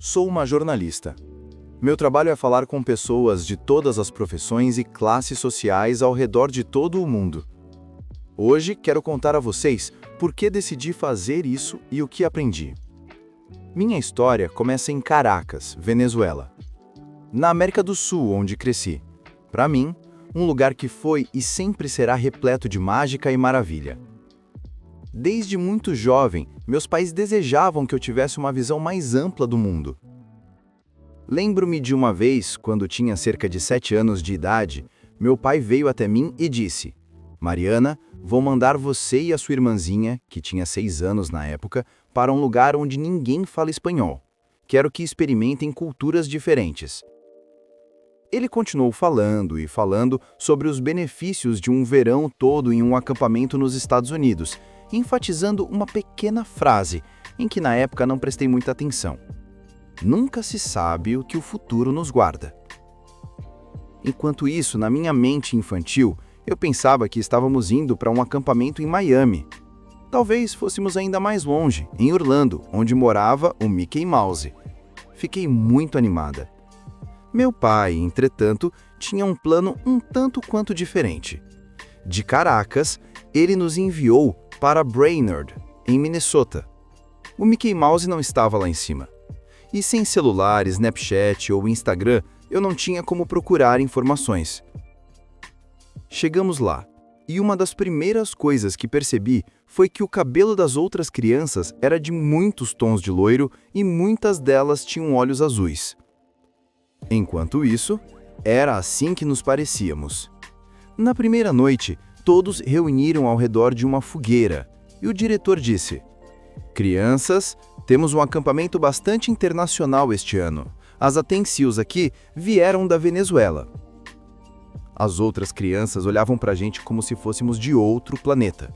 Sou uma jornalista. Meu trabalho é falar com pessoas de todas as profissões e classes sociais ao redor de todo o mundo. Hoje quero contar a vocês por que decidi fazer isso e o que aprendi. Minha história começa em Caracas, Venezuela, na América do Sul, onde cresci. Para mim, um lugar que foi e sempre será repleto de mágica e maravilha. Desde muito jovem, meus pais desejavam que eu tivesse uma visão mais ampla do mundo. Lembro-me de uma vez, quando tinha cerca de 7 anos de idade, meu pai veio até mim e disse: Mariana, vou mandar você e a sua irmãzinha, que tinha 6 anos na época, para um lugar onde ninguém fala espanhol. Quero que experimentem culturas diferentes. Ele continuou falando e falando sobre os benefícios de um verão todo em um acampamento nos Estados Unidos, enfatizando uma pequena frase, em que na época não prestei muita atenção. Nunca se sabe o que o futuro nos guarda. Enquanto isso, na minha mente infantil, eu pensava que estávamos indo para um acampamento em Miami. Talvez fôssemos ainda mais longe, em Orlando, onde morava o Mickey Mouse. Fiquei muito animada. Meu pai, entretanto, tinha um plano um tanto quanto diferente. De Caracas, ele nos enviou para Brainerd, em Minnesota. O Mickey Mouse não estava lá em cima. E sem celular, Snapchat ou Instagram, eu não tinha como procurar informações. Chegamos lá, e uma das primeiras coisas que percebi foi que o cabelo das outras crianças era de muitos tons de loiro e muitas delas tinham olhos azuis. Enquanto isso, era assim que nos parecíamos. Na primeira noite, todos reuniram ao redor de uma fogueira, e o diretor disse: Crianças, temos um acampamento bastante internacional este ano. As atencios aqui vieram da Venezuela. As outras crianças olhavam pra gente como se fôssemos de outro planeta.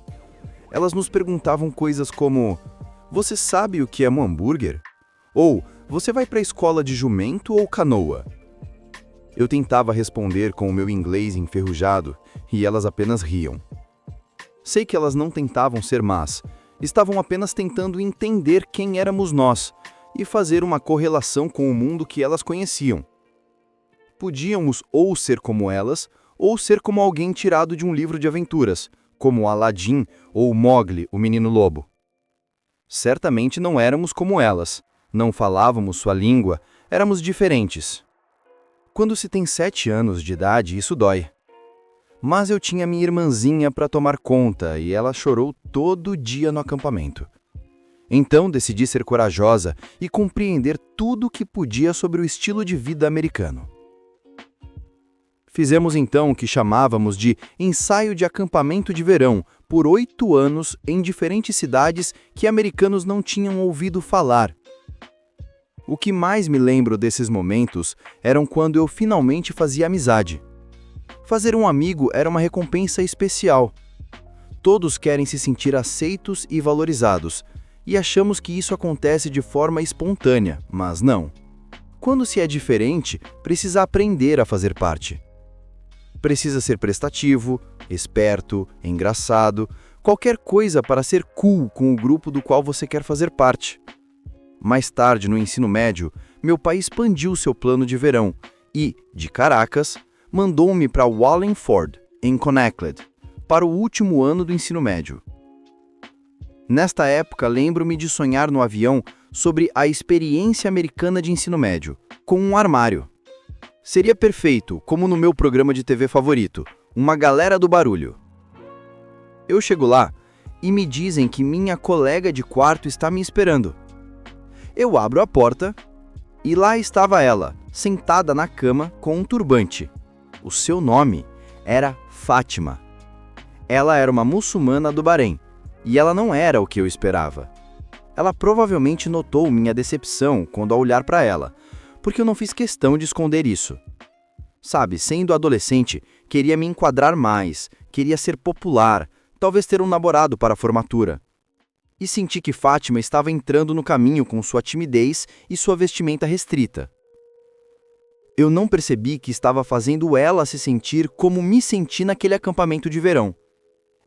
Elas nos perguntavam coisas como: Você sabe o que é um hambúrguer? Ou, você vai pra escola de jumento ou canoa? Eu tentava responder com o meu inglês enferrujado, e elas apenas riam. Sei que elas não tentavam ser más, estavam apenas tentando entender quem éramos nós e fazer uma correlação com o mundo que elas conheciam. Podíamos ou ser como elas, ou ser como alguém tirado de um livro de aventuras, como Aladim ou Mowgli, o Menino Lobo. Certamente não éramos como elas, não falávamos sua língua, éramos diferentes. Quando se tem 7 anos de idade, isso dói. Mas eu tinha minha irmãzinha para tomar conta e ela chorou todo dia no acampamento. Então decidi ser corajosa e compreender tudo o que podia sobre o estilo de vida americano. Fizemos então o que chamávamos de ensaio de acampamento de verão por 8 anos em diferentes cidades que americanos não tinham ouvido falar. O que mais me lembro desses momentos eram quando eu finalmente fazia amizade. Fazer um amigo era uma recompensa especial. Todos querem se sentir aceitos e valorizados, e achamos que isso acontece de forma espontânea, mas não. Quando se é diferente, precisa aprender a fazer parte. Precisa ser prestativo, esperto, engraçado, qualquer coisa para ser cool com o grupo do qual você quer fazer parte. Mais tarde, no ensino médio, meu pai expandiu seu plano de verão e, de Caracas, mandou-me para Wallingford, em Connecticut, para o último ano do ensino médio. Nesta época, lembro-me de sonhar no avião sobre a experiência americana de ensino médio, com um armário. Seria perfeito, como no meu programa de TV favorito, uma galera do barulho. Eu chego lá e me dizem que minha colega de quarto está me esperando. Eu abro a porta e lá estava ela, sentada na cama com um turbante. O seu nome era Fátima. Ela era uma muçulmana do Bahrein, e ela não era o que eu esperava. Ela provavelmente notou minha decepção quando ao olhar para ela, porque eu não fiz questão de esconder isso. Sabe, sendo adolescente, queria me enquadrar mais, queria ser popular, talvez ter um namorado para a formatura. E senti que Fátima estava entrando no caminho com sua timidez e sua vestimenta restrita. Eu não percebi que estava fazendo ela se sentir como me senti naquele acampamento de verão.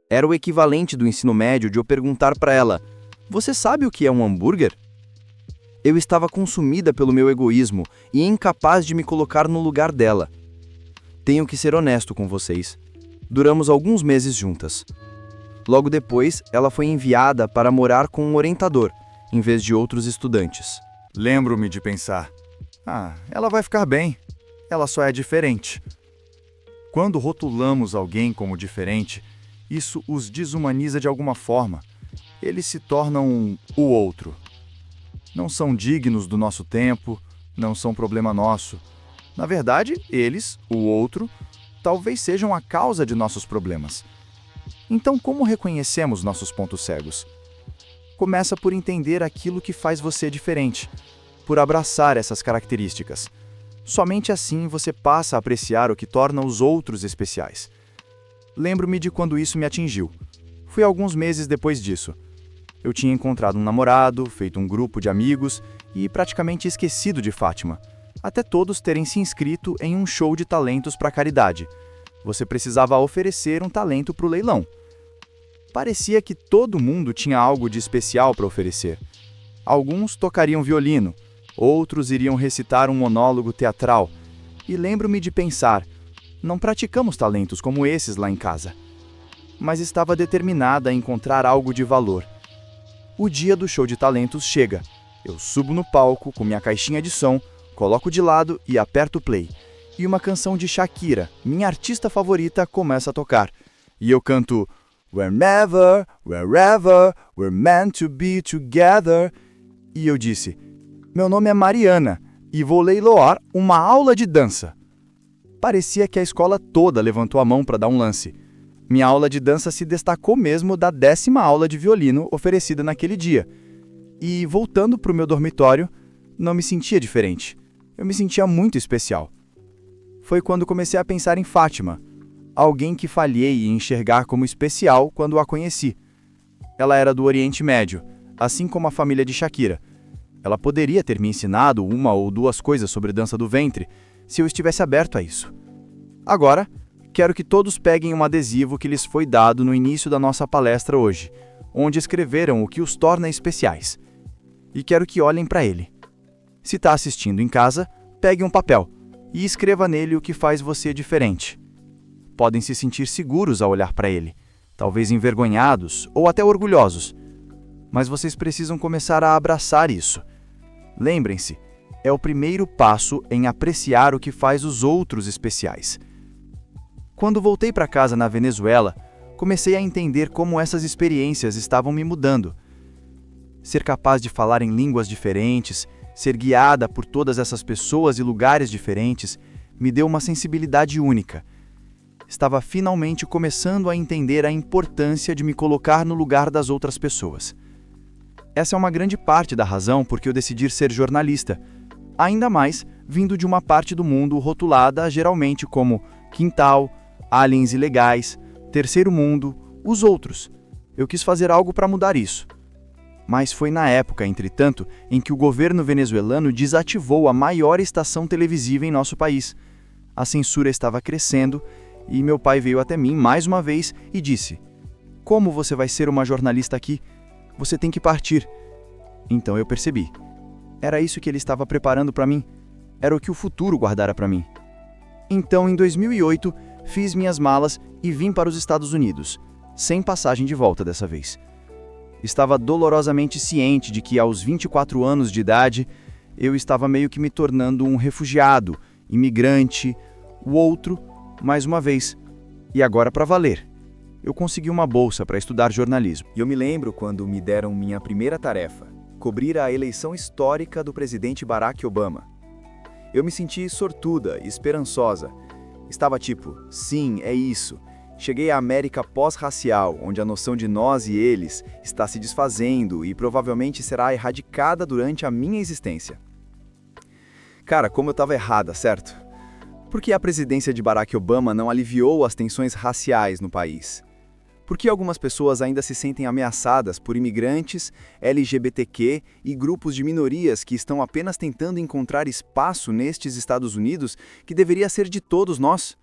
Era o equivalente do ensino médio de eu perguntar para ela: Você sabe o que é um hambúrguer? Eu estava consumida pelo meu egoísmo e incapaz de me colocar no lugar dela. Tenho que ser honesto com vocês. Duramos alguns meses juntas. Logo depois, ela foi enviada para morar com um orientador, em vez de outros estudantes. Lembro-me de pensar: ela vai ficar bem. Ela só é diferente. Quando rotulamos alguém como diferente, isso os desumaniza de alguma forma. Eles se tornam o outro. Não são dignos do nosso tempo, não são problema nosso. Na verdade, eles, o outro, talvez sejam a causa de nossos problemas. Então, como reconhecemos nossos pontos cegos? Começa por entender aquilo que faz você diferente, por abraçar essas características. Somente assim você passa a apreciar o que torna os outros especiais. Lembro-me de quando isso me atingiu. Foi alguns meses depois disso. Eu tinha encontrado um namorado, feito um grupo de amigos e praticamente esquecido de Fátima, até todos terem se inscrito em um show de talentos para caridade. Você precisava oferecer um talento para o leilão. Parecia que todo mundo tinha algo de especial para oferecer. Alguns tocariam violino, outros iriam recitar um monólogo teatral. E lembro-me de pensar: não praticamos talentos como esses lá em casa. Mas estava determinada a encontrar algo de valor. O dia do show de talentos chega. Eu subo no palco com minha caixinha de som, coloco de lado e aperto play. E uma canção de Shakira, minha artista favorita, começa a tocar. E eu canto: Wherever, wherever, we're meant to be together. E eu disse: meu nome é Mariana e vou leiloar uma aula de dança. Parecia que a escola toda levantou a mão para dar um lance. Minha aula de dança se destacou mesmo da 10ª aula de violino oferecida naquele dia. E, voltando para o meu dormitório, não me sentia diferente. Eu me sentia muito especial. Foi quando comecei a pensar em Fátima, alguém que falhei em enxergar como especial quando a conheci. Ela era do Oriente Médio, assim como a família de Shakira. Ela poderia ter me ensinado uma ou duas coisas sobre dança do ventre, se eu estivesse aberto a isso. Agora, quero que todos peguem um adesivo que lhes foi dado no início da nossa palestra hoje, onde escreveram o que os torna especiais. E quero que olhem para ele. Se está assistindo em casa, pegue um papel e escreva nele o que faz você diferente. Podem se sentir seguros ao olhar para ele, talvez envergonhados ou até orgulhosos. Mas vocês precisam começar a abraçar isso. Lembrem-se, é o primeiro passo em apreciar o que faz os outros especiais. Quando voltei para casa na Venezuela, comecei a entender como essas experiências estavam me mudando. Ser capaz de falar em línguas diferentes, ser guiada por todas essas pessoas e lugares diferentes, me deu uma sensibilidade única. Estava finalmente começando a entender a importância de me colocar no lugar das outras pessoas. Essa é uma grande parte da razão por que eu decidi ser jornalista, ainda mais vindo de uma parte do mundo rotulada geralmente como quintal, aliens ilegais, terceiro mundo, os outros. Eu quis fazer algo para mudar isso. Mas foi na época, entretanto, em que o governo venezuelano desativou a maior estação televisiva em nosso país. A censura estava crescendo e meu pai veio até mim mais uma vez e disse: como você vai ser uma jornalista aqui? Você tem que partir. Então eu percebi. Era isso que ele estava preparando para mim. Era o que o futuro guardara para mim. Então, em 2008, fiz minhas malas e vim para os Estados Unidos, sem passagem de volta dessa vez. Estava dolorosamente ciente de que, aos 24 anos de idade, eu estava meio que me tornando um refugiado, imigrante, o outro, mais uma vez. E agora para valer. Eu consegui uma bolsa para estudar jornalismo. E eu me lembro quando me deram minha primeira tarefa, cobrir a eleição histórica do presidente Barack Obama. Eu me senti sortuda e esperançosa. Estava tipo, sim, é isso. Cheguei à América pós-racial, onde a noção de nós e eles está se desfazendo e provavelmente será erradicada durante a minha existência. Cara, como eu estava errada, certo? Por que a presidência de Barack Obama não aliviou as tensões raciais no país? Por que algumas pessoas ainda se sentem ameaçadas por imigrantes, LGBTQ e grupos de minorias que estão apenas tentando encontrar espaço nestes Estados Unidos que deveria ser de todos nós?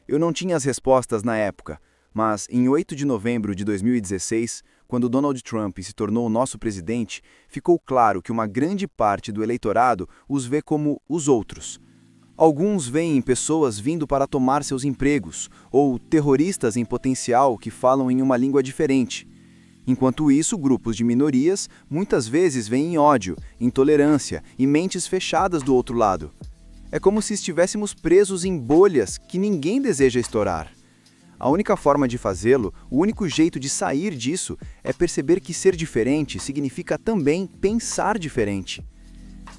Eu não tinha as respostas na época, mas em 8 de novembro de 2016, quando Donald Trump se tornou o nosso presidente, ficou claro que uma grande parte do eleitorado os vê como os outros. Alguns veem pessoas vindo para tomar seus empregos, ou terroristas em potencial que falam em uma língua diferente. Enquanto isso, grupos de minorias muitas vezes veem ódio, intolerância e mentes fechadas do outro lado. É como se estivéssemos presos em bolhas que ninguém deseja estourar. A única forma de fazê-lo, o único jeito de sair disso, é perceber que ser diferente significa também pensar diferente.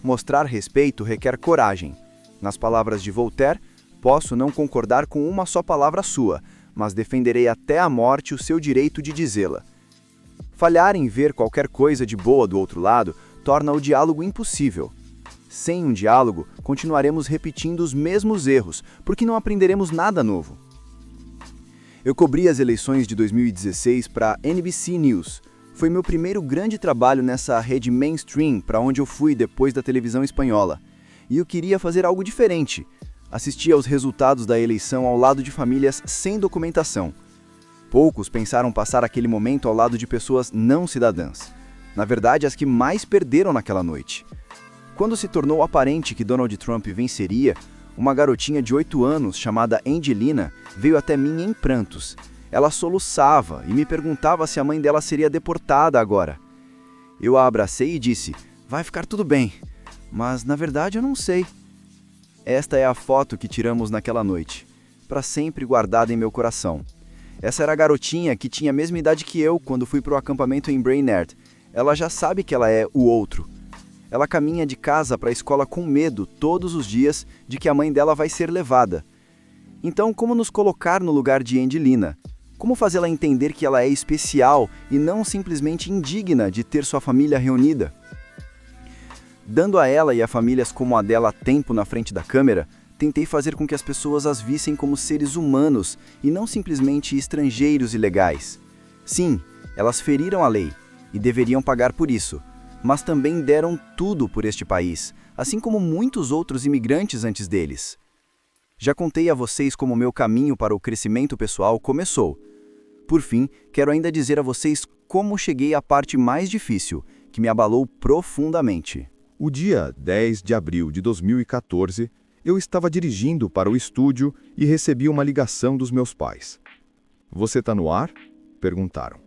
Mostrar respeito requer coragem. Nas palavras de Voltaire, posso não concordar com uma só palavra sua, mas defenderei até a morte o seu direito de dizê-la. Falhar em ver qualquer coisa de boa do outro lado torna o diálogo impossível. Sem um diálogo, continuaremos repetindo os mesmos erros, porque não aprenderemos nada novo. Eu cobri as eleições de 2016 para a NBC News. Foi meu primeiro grande trabalho nessa rede mainstream para onde eu fui depois da televisão espanhola. E eu queria fazer algo diferente. Assisti aos resultados da eleição ao lado de famílias sem documentação. Poucos pensaram passar aquele momento ao lado de pessoas não cidadãs. Na verdade, as que mais perderam naquela noite. Quando se tornou aparente que Donald Trump venceria, uma garotinha de 8 anos, chamada Angelina, veio até mim em prantos. Ela soluçava e me perguntava se a mãe dela seria deportada agora. Eu a abracei e disse, vai ficar tudo bem, mas na verdade eu não sei. Esta é a foto que tiramos naquela noite, para sempre guardada em meu coração. Essa era a garotinha que tinha a mesma idade que eu quando fui para o acampamento em Brainerd. Ela já sabe que ela é o outro. Ela caminha de casa para a escola com medo todos os dias de que a mãe dela vai ser levada. Então, como nos colocar no lugar de Angelina? Como fazê-la entender que ela é especial e não simplesmente indigna de ter sua família reunida? Dando a ela e a famílias como a dela tempo na frente da câmera, tentei fazer com que as pessoas as vissem como seres humanos e não simplesmente estrangeiros ilegais. Sim, elas feriram a lei e deveriam pagar por isso, mas também deram tudo por este país, assim como muitos outros imigrantes antes deles. Já contei a vocês como meu caminho para o crescimento pessoal começou. Por fim, quero ainda dizer a vocês como cheguei à parte mais difícil, que me abalou profundamente. O dia 10 de abril de 2014, eu estava dirigindo para o estúdio e recebi uma ligação dos meus pais. "Você está no ar?" perguntaram.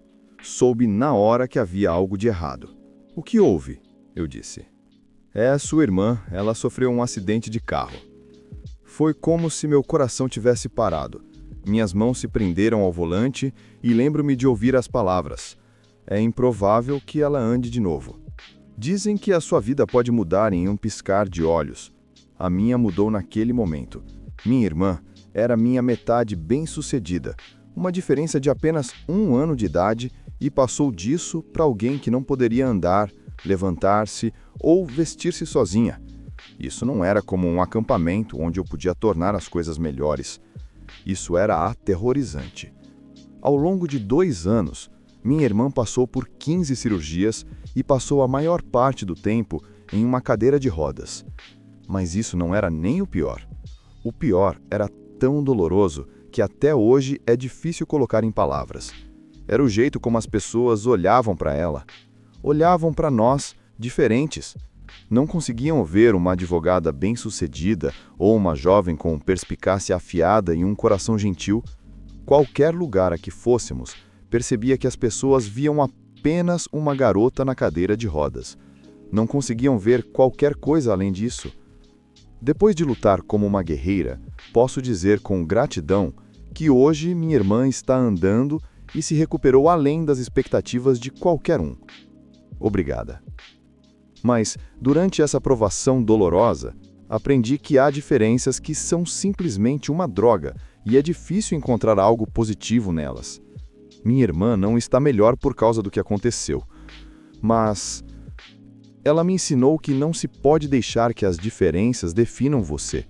Soube na hora que havia algo de errado. "O que houve?" eu disse. "É a sua irmã, ela sofreu um acidente de carro." Foi como se meu coração tivesse parado. Minhas mãos se prenderam ao volante e lembro-me de ouvir as palavras. "É improvável que ela ande de novo." Dizem que a sua vida pode mudar em um piscar de olhos. A minha mudou naquele momento. Minha irmã era minha metade bem-sucedida, uma diferença de apenas 1 ano de idade, e passou disso para alguém que não poderia andar, levantar-se ou vestir-se sozinha. Isso não era como um acampamento onde eu podia tornar as coisas melhores. Isso era aterrorizante. Ao longo de 2 anos, minha irmã passou por 15 cirurgias e passou a maior parte do tempo em uma cadeira de rodas. Mas isso não era nem o pior. O pior era tão doloroso que até hoje é difícil colocar em palavras. Era o jeito como as pessoas olhavam para ela. Olhavam para nós, diferentes. Não conseguiam ver uma advogada bem-sucedida ou uma jovem com perspicácia afiada e um coração gentil. Qualquer lugar a que fôssemos, percebia que as pessoas viam apenas uma garota na cadeira de rodas. Não conseguiam ver qualquer coisa além disso. Depois de lutar como uma guerreira, posso dizer com gratidão que hoje minha irmã está andando e se recuperou além das expectativas de qualquer um. Obrigada. Mas, durante essa provação dolorosa, aprendi que há diferenças que são simplesmente uma droga e é difícil encontrar algo positivo nelas. Minha irmã não está melhor por causa do que aconteceu, mas ela me ensinou que não se pode deixar que as diferenças definam você.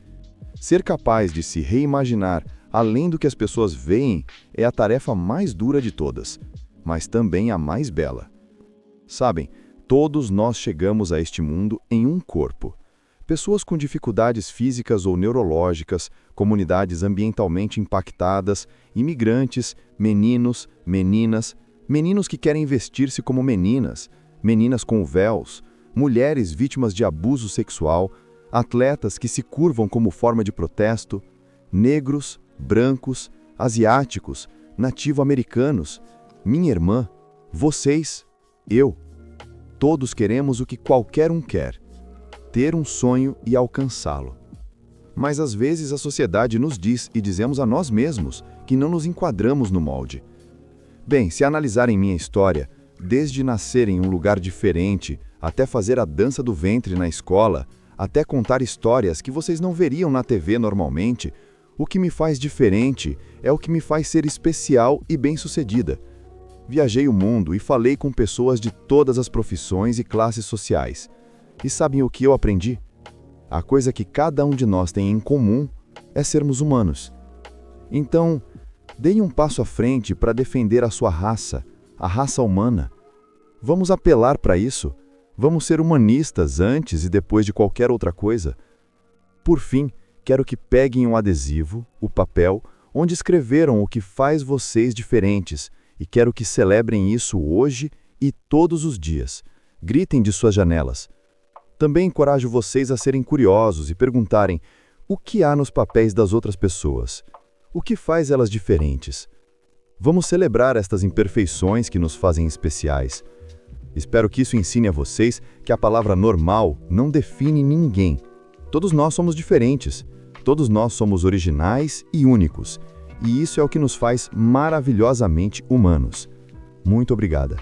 Ser capaz de se reimaginar além do que as pessoas veem é a tarefa mais dura de todas, mas também a mais bela. Sabem, todos nós chegamos a este mundo em um corpo. Pessoas com dificuldades físicas ou neurológicas, comunidades ambientalmente impactadas, imigrantes, meninos, meninas, Meninos que querem vestir-se como meninas, meninas com véus, mulheres vítimas de abuso sexual, atletas que se curvam como forma de protesto, negros, brancos, asiáticos, nativo-americanos, minha irmã, vocês, eu. Todos queremos o que qualquer um quer: ter um sonho e alcançá-lo. Mas às vezes a sociedade nos diz e dizemos a nós mesmos que não nos enquadramos no molde. Bem, se analisarem minha história, desde nascer em um lugar diferente, até fazer a dança do ventre na escola, até contar histórias que vocês não veriam na TV normalmente, o que me faz diferente é o que me faz ser especial e bem-sucedida. Viajei o mundo e falei com pessoas de todas as profissões e classes sociais. E sabem o que eu aprendi? A coisa que cada um de nós tem em comum é sermos humanos. Então, deem um passo à frente para defender a sua raça, a raça humana. Vamos apelar para isso. Vamos ser humanistas antes e depois de qualquer outra coisa. Por fim, quero que peguem um adesivo, o papel, onde escreveram o que faz vocês diferentes, e quero que celebrem isso hoje e todos os dias. Gritem de suas janelas. Também encorajo vocês a serem curiosos e perguntarem o que há nos papéis das outras pessoas. O que faz elas diferentes? Vamos celebrar estas imperfeições que nos fazem especiais. Espero que isso ensine a vocês que a palavra normal não define ninguém. Todos nós somos diferentes. Todos nós somos originais e únicos. E isso é o que nos faz maravilhosamente humanos. Muito obrigada.